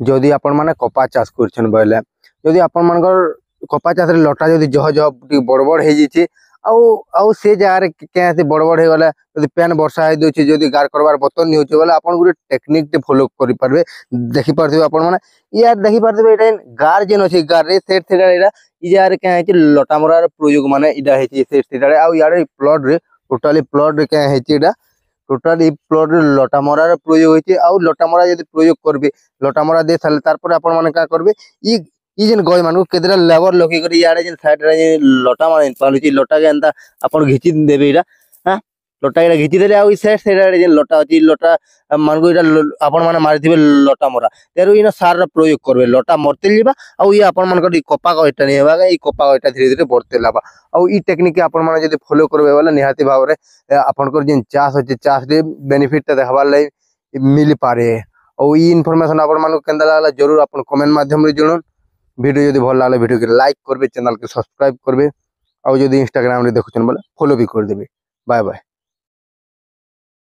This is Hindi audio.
যদি আপন মানে কপা চাষ করছেন বলে যদি আপন মানকর কপা চাষের লটা যদি জহ জহ ଟିକେ বড় বড় ହେଇଯାଇଛି ଆଉ ଆଉ ସେ ଜାଗାରେ କେମିତି ବଡ ବଡ ହେଇଗଲା ଯଦି ପେନ୍ ବର୍ଷା ହେଇଯାଉଛି ଯଦି ଗାର କରବାର ବତନ ନି ହଉଛି ବୋଲେ ଆପଣ ଗୋଟେ ଟେକ୍ନିକ ଟେ ଫଲୋ କରିପାରିବେ ଦେଖିପାରୁଥିବେ ଆପଣ ମାନେ ୟାର ଦେଖିପାରୁଥିବେ ଏଇଟା ଗାର ଯେନ୍ ଅଛି ଗାରରେ ସେଟା ଏଇଟା ଇ ଜାଗାରେ କେଁ ହେଇଛି ଲଟା ମରାର ପ୍ରୟୋଗ ମାନେ ଏଇଟା ହେଇଛି ସେଟା ଆଉ ୟାର ପ୍ଲଟ ରେ ଟୋଟାଲି ପ୍ଲଟ ରେ କେଁ ହେଇଛି ଏଇଟା टोटाल प्लॉट लटा मरार प्रयोग होती आउ लटा मरा यदि प्रयोग करबे लटा मरा दे साले तारपर आपण माने का करबे ई जेन गय मानु केदरा लेबर लगी करी याडे जेन साइड रे लटा माने पालुची लटा के एंता आपण घिची देबे इरा हां लटा इरा घिची देले आउ ई साइड साइड जेन लटा अछि लटा मानगो इरा आपण माने मारि दिबे लटा मरा तेरु इना सार रा प्रयोग करबे लटा मरते लिबा आउ ई आपण मान करी कपा गयटा नि हेबा ई कपा गयटा धीरे धीरे बढ़ते लाबा आउ ई टेक्निक आपण माने जदी फॉलो करबे वाला निहाती भाव रे आपनकर जेन चाष अछि चाष रे बेनिफिट देखबार लाई मिल पारे और ई इनफॉरमेशन आपण मानु केंदा लागला जरूर आपण कमेंट माध्यम रे जणन वीडियो जदी भल लागले वीडियो के लाइक करबे चैनल के सब्सक्राइब करबे और जदी इंस्टाग्राम रे देखुछन बोले फॉलो भी कर देबे बाय बाय।